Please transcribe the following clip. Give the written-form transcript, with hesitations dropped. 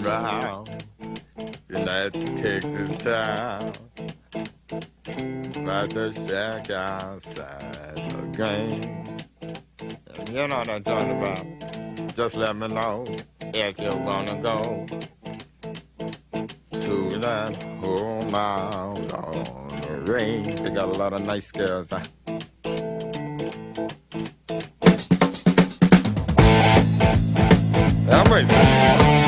round in that Texas town. About to shack outside the game. You know what I'm talking about. Just let me know if you wanna go to that home out on the range. They got a lot of nice girls. I'm racing.